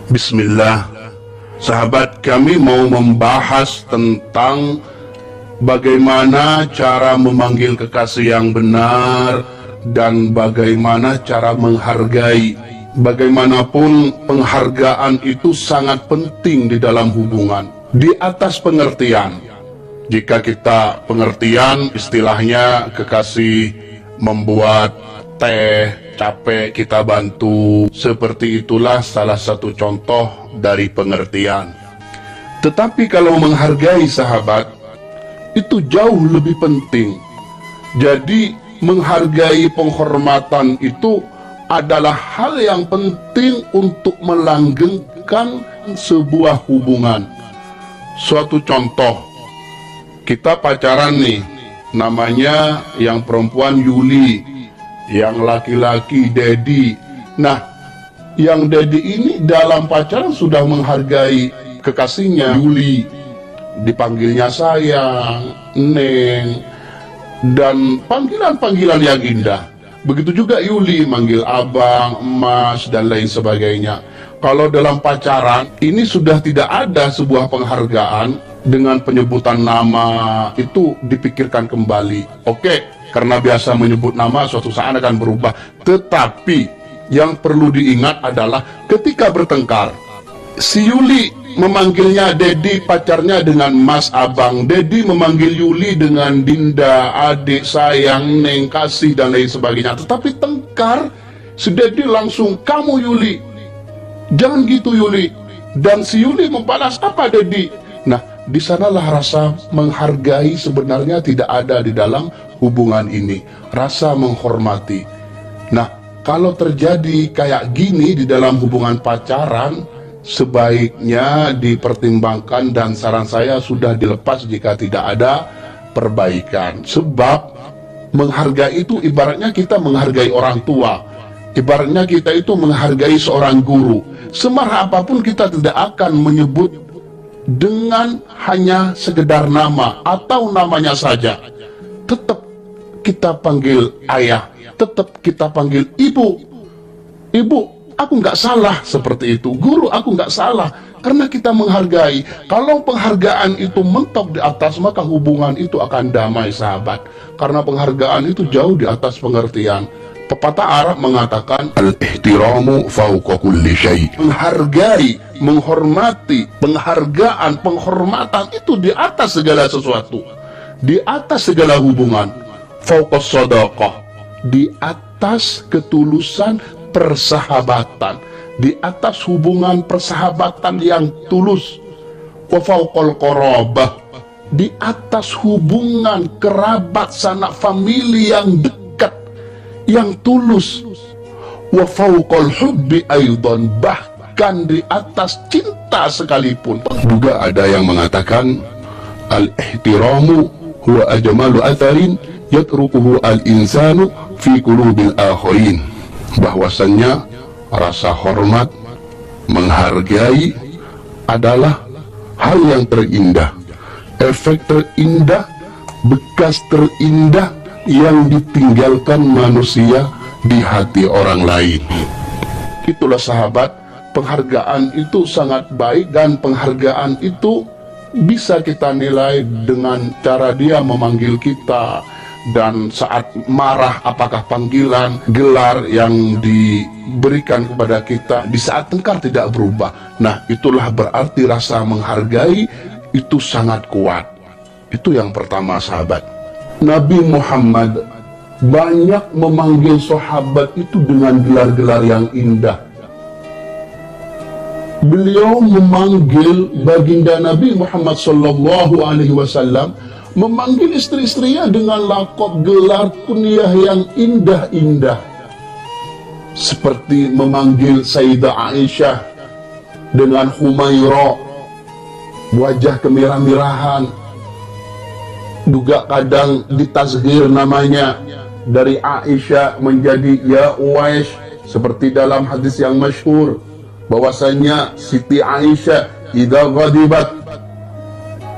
Bismillah. Sahabat, kami mau membahas tentang bagaimana cara memanggil kekasih yang benar dan bagaimana cara menghargai. Bagaimanapun penghargaan itu sangat penting di dalam hubungan. Di atas pengertian, jika kita pengertian istilahnya kekasih membuat teh, capek kita bantu, seperti itulah salah satu contoh dari pengertian. Tetapi kalau menghargai sahabat, itu jauh lebih penting. Jadi menghargai penghormatan itu adalah hal yang penting untuk melanggengkan sebuah hubungan. Suatu contoh, kita pacaran nih, namanya yang perempuan Yuli, yang laki-laki Dedi. Nah, yang Dedi ini dalam pacaran sudah menghargai kekasihnya Yuli, dipanggilnya sayang, Neng, dan panggilan-panggilan yang indah. Begitu juga Yuli manggil abang, emas, dan lain sebagainya. Kalau dalam pacaran, ini sudah tidak ada sebuah penghargaan dengan penyebutan nama, itu dipikirkan kembali. Oke, karena biasa menyebut nama suatu saat akan berubah. Tetapi yang perlu diingat adalah ketika bertengkar, si Yuli memanggilnya Dedi, pacarnya, dengan mas, abang. Dedi memanggil Yuli dengan Dinda, adik, sayang, Neng, kasih, dan lain sebagainya. Tetapi tengkar, si Dedi langsung, kamu Yuli, jangan gitu Yuli. Dan si Yuli membalas, apa Dedi? Nah, di sanalah rasa menghargai sebenarnya tidak ada di dalam hubungan ini. Rasa menghormati. Nah, kalau terjadi kayak gini di dalam hubungan pacaran, sebaiknya dipertimbangkan dan saran saya sudah dilepas jika tidak ada perbaikan. Sebab menghargai itu ibaratnya kita menghargai orang tua. Ibaratnya kita itu menghargai seorang guru. Semarah apapun kita tidak akan menyebut dengan hanya sekedar nama atau namanya saja. Tetap kita panggil ayah, tetap kita panggil ibu. Ibu, aku nggak salah seperti itu. Guru, aku nggak salah. Karena kita menghargai. Kalau penghargaan itu mentok di atas, maka hubungan itu akan damai sahabat. Karena penghargaan itu jauh di atas pengertian. Pepatah Arab mengatakan, al-ihtiramu fawqa kulli syai'. Menghargai, menghormati, penghargaan, penghormatan itu di atas segala sesuatu. Di atas segala hubungan. Fawqa sadaqah. Di atas ketulusan persahabatan, di atas hubungan persahabatan yang tulus. Wa fawqal qarabah, di atas hubungan kerabat sanak famili yang dekat, yang tulus. Wa fawqal hubbi aidan, bahkan di atas cinta sekalipun. Juga ada yang mengatakan al-ihtiramu huwa ajmalu atharin yatrukuhu al-insanu fi qulubil akharin. Bahwasannya rasa hormat, menghargai adalah hal yang terindah, efek terindah, bekas terindah yang ditinggalkan manusia di hati orang lain. Itulah sahabat, penghargaan itu sangat baik, dan penghargaan itu bisa kita nilai dengan cara dia memanggil kita. Dan saat marah, apakah panggilan, gelar yang diberikan kepada kita. Di saat tengkar tidak berubah. Nah, itulah berarti rasa menghargai itu sangat kuat. Itu yang pertama sahabat. Nabi Muhammad banyak memanggil sahabat itu dengan gelar-gelar yang indah. Beliau memanggil baginda Nabi Muhammad SAW, memanggil istri-istrinya dengan lakop, gelar, kunyah yang indah-indah. Seperti memanggil Sayyidah Aisyah dengan Humaira, wajah kemirah-mirahan. Juga kadang ditazhir namanya, dari Aisyah menjadi Ya Uwais, seperti dalam hadis yang masyhur bahwasanya Siti Aisyah idza ghadibat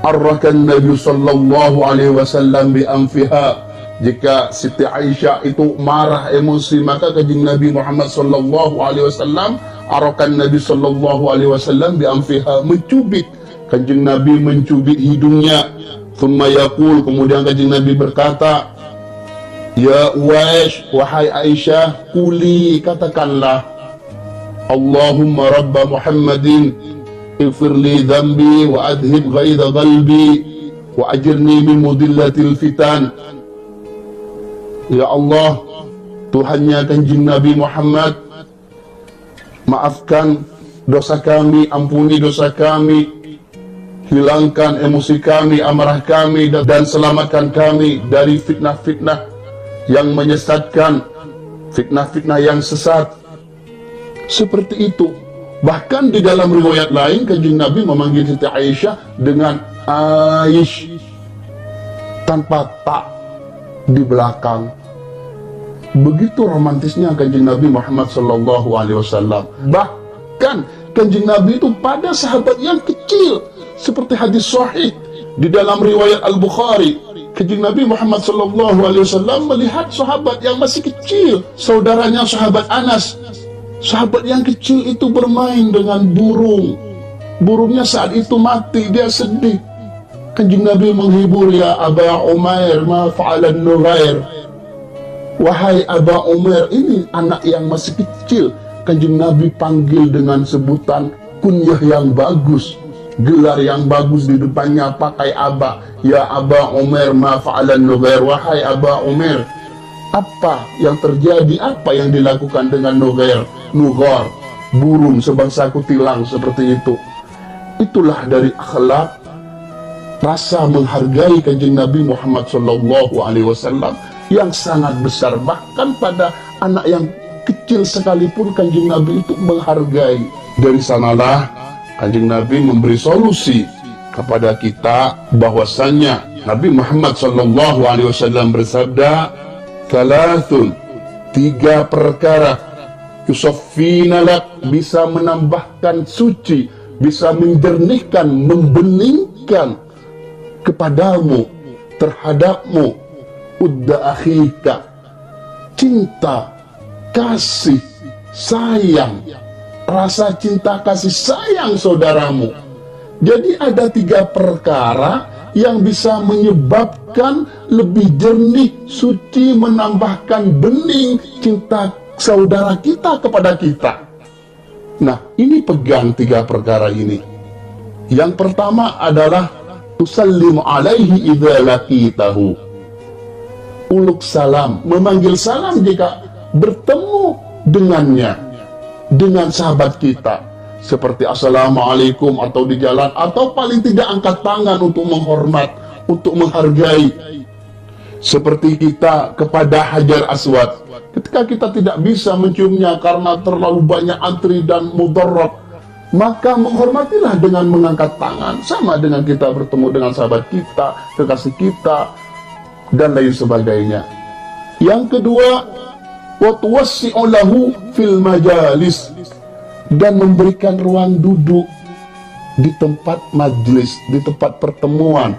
arrakan Nabi sallallahu alaihi wasallam bi anfiha Jika Siti Aisyah itu marah emosi, maka kanjeng Nabi Muhammad sallallahu alaihi wasallam, arakan Nabi sallallahu alaihi wasallam bi anfiha, mencubit. Kanjeng Nabi mencubit hidungnya. Thumma yaqul, kemudian kanjeng Nabi berkata, ya Uwaish, wahai Aisyah, kuli, katakanlah, Allahumma rabba Muhammadin ighfir li dhanbi wa adhib ghaidha qalbi wa ajirni min mudillatil fitan. Ya Allah, Tuhannya kanjeng Nabi Muhammad, maafkan dosa kami, ampuni dosa kami, hilangkan emosi kami, amarah kami, dan selamatkan kami dari fitnah-fitnah yang menyesatkan, fitnah-fitnah yang sesat. Seperti itu. Bahkan di dalam riwayat lain, kanjeng Nabi memanggil Siti Aisyah dengan Aish, tanpa tak di belakang. Begitu romantisnya kanjeng Nabi Muhammad sallallahu alaihi wasallam. Bahkan kanjeng Nabi itu pada sahabat yang kecil, seperti hadis sahih di dalam riwayat Al-Bukhari, kanjeng Nabi Muhammad sallallahu alaihi wasallam melihat sahabat yang masih kecil, saudaranya sahabat Anas. Sahabat yang kecil itu bermain dengan burung. Burungnya saat itu mati, dia sedih. Kanjeng Nabi menghibur, ya Aba Umair, ma fa'alan Nughair. Wahai Aba Umair, ini anak yang masih kecil. Kanjeng Nabi panggil dengan sebutan kunyah yang bagus, gelar yang bagus, di depannya pakai Aba. Ya Aba Umair, ma fa'alan Nughair. Wahai Aba Umair, apa yang terjadi, apa yang dilakukan dengan Nughair? Nughar, burung sebangsa kutilang seperti itu. Itulah dari akhlak, rasa menghargai kanjeng Nabi Muhammad sallallahu alaihi wasallam yang sangat besar. Bahkan pada anak yang kecil sekalipun kanjeng Nabi itu menghargai. Dari sanalah kanjeng Nabi memberi solusi kepada kita bahwasannya Nabi Muhammad sallallahu alaihi wasallam bersabda, "Thalathun", 3 perkara, yusaffina lak, bisa menambahkan suci, bisa menjernihkan, membeningkan kepadamu, terhadapmu, udda akhika, cinta, kasih, sayang, rasa cinta kasih sayang saudaramu. Jadi ada 3 perkara yang bisa menyebabkan lebih jernih, suci, menambahkan bening cinta saudara kita kepada kita. Nah, ini pegang 3 perkara ini. Yang pertama adalah tusallimu alaihi idza laqitahu. Uluk salam, memanggil salam jika bertemu dengannya, dengan sahabat kita, seperti assalamualaikum atau di jalan, atau paling tidak angkat tangan untuk menghormat, untuk menghargai. Seperti kita kepada Hajar Aswad, ketika kita tidak bisa menciumnya karena terlalu banyak antri dan mudarat, maka menghormatilah dengan mengangkat tangan, sama dengan kita bertemu dengan sahabat kita, kekasih kita, dan lain sebagainya. Yang kedua, wa tuwassi'u lahu fil majalis, dan memberikan ruang duduk di tempat majlis, di tempat pertemuan,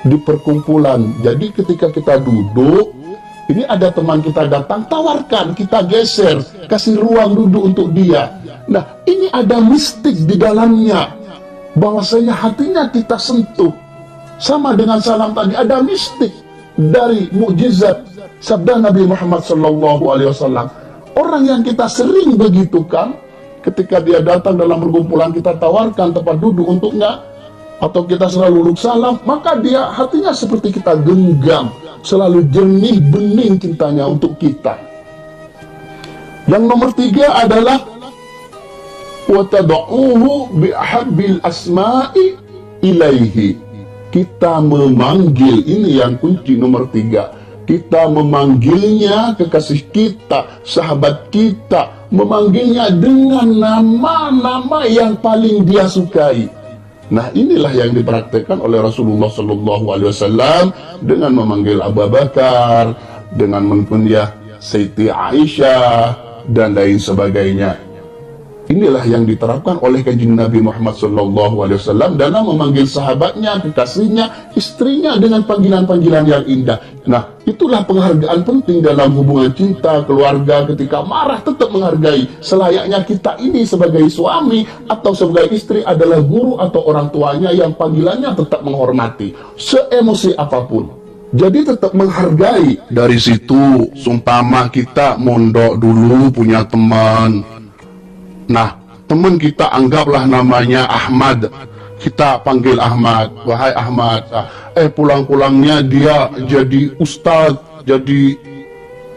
di perkumpulan. Jadi ketika kita duduk, ini ada teman kita datang, tawarkan, kita geser, kasih ruang duduk untuk dia. Nah, ini ada mistik di dalamnya, bahwasanya hatinya kita sentuh. Sama dengan salam tadi, ada mistik dari mukjizat sabda Nabi Muhammad SAW. Orang yang kita sering begitukan, ketika dia datang dalam perkumpulan, kita tawarkan tempat duduk untuknya, atau kita selalu uluk salam, maka dia hatinya seperti kita genggam, selalu jernih, bening cintanya untuk kita. Yang nomor 3 adalah wa tad'uhu bi ahabbil asma'i ilaihi. Kita memanggil, ini yang kunci nomor 3. Kita memanggilnya, kekasih kita, sahabat kita, memanggilnya dengan nama-nama yang paling dia sukai. Nah, inilah yang dipraktekkan oleh Rasulullah SAW dengan memanggil Abu Bakar, dengan mengkunyah Siti Aisyah, dan lain sebagainya. Inilah yang diterapkan oleh kanjeng Nabi Muhammad SAW dalam memanggil sahabatnya, kekasihnya, istrinya dengan panggilan-panggilan yang indah. Nah, itulah penghargaan penting dalam hubungan cinta, keluarga. Ketika marah tetap menghargai. Selayaknya kita ini sebagai suami atau sebagai istri adalah guru atau orang tuanya yang panggilannya tetap menghormati, seemosi apapun. Jadi tetap menghargai. Dari situ, sumpama kita mondok dulu punya teman. Nah, teman kita anggaplah namanya Ahmad. Kita panggil Ahmad, wahai Ahmad. Pulang-pulangnya dia jadi ustadz, jadi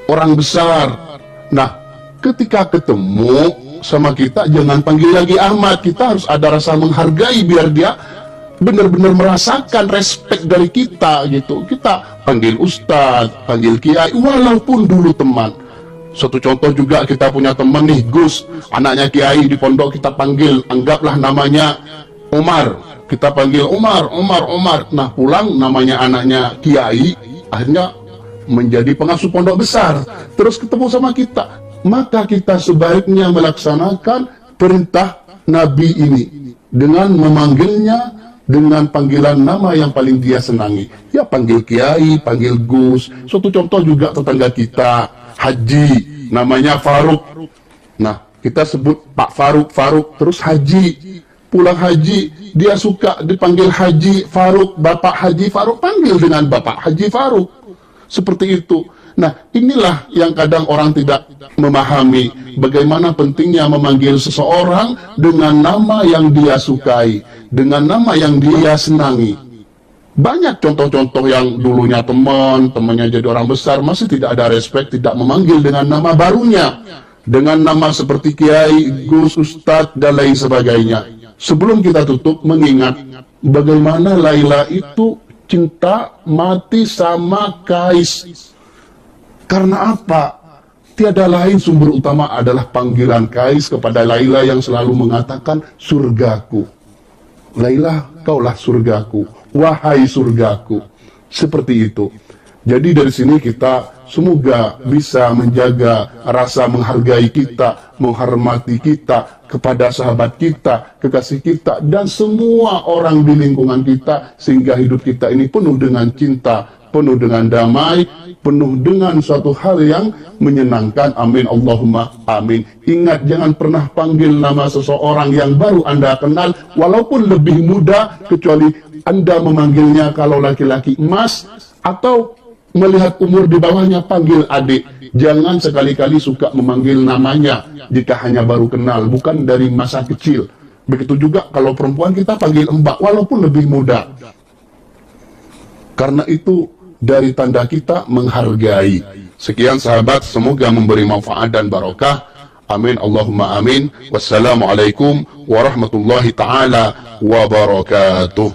orang besar. Nah, ketika ketemu sama kita, jangan panggil lagi Ahmad. Kita harus ada rasa menghargai biar dia benar-benar merasakan respect dari kita gitu. Kita panggil ustadz, panggil kiai, walaupun dulu teman. Suatu contoh juga, kita punya teman nih, Gus, anaknya kiai di pondok, kita panggil, anggaplah namanya Umar. Kita panggil Umar. Nah, pulang namanya anaknya kiai, akhirnya menjadi pengasuh pondok besar. Terus ketemu sama kita. Maka kita sebaiknya melaksanakan perintah Nabi ini dengan memanggilnya dengan panggilan nama yang paling dia senangi. Ya, panggil kiai, panggil Gus. Suatu contoh juga tetangga kita, Haji, namanya Faruk. Nah, kita sebut Pak Faruk, terus Haji. Pulang haji, dia suka dipanggil Haji Faruk, Bapak Haji Faruk, panggil dengan Bapak Haji Faruk. Seperti itu. Nah, inilah yang kadang orang tidak memahami bagaimana pentingnya memanggil seseorang dengan nama yang dia sukai, dengan nama yang dia senangi. Banyak contoh-contoh yang dulunya temannya jadi orang besar, masih tidak ada respect, tidak memanggil dengan nama barunya, dengan nama seperti Kiai, Gus, Ustadz, dan lain sebagainya. Sebelum kita tutup, mengingat bagaimana Laila itu cinta mati sama Kais. Karena apa? Tiada lain sumber utama adalah panggilan Kais kepada Laila yang selalu mengatakan, surgaku. Laila, kaulah surgaku. Wahai surgaku. Seperti itu. Jadi dari sini kita semoga bisa menjaga rasa menghargai kita, menghormati kita kepada sahabat kita, kekasih kita, dan semua orang di lingkungan kita, sehingga hidup kita ini penuh dengan cinta, penuh dengan damai, penuh dengan suatu hal yang menyenangkan. Amin Allahumma amin. Ingat, jangan pernah panggil nama seseorang yang baru Anda kenal, walaupun lebih muda, kecuali Anda memanggilnya kalau laki-laki Mas, atau melihat umur di bawahnya panggil adik. Jangan sekali-kali suka memanggil namanya jika hanya baru kenal, bukan dari masa kecil. Begitu juga kalau perempuan kita panggil mbak walaupun lebih muda. Karena itu dari tanda kita menghargai. Sekian sahabat, semoga memberi manfaat dan barokah. Amin Allahumma amin. Wassalamualaikum warahmatullahi taala wabarakatuh.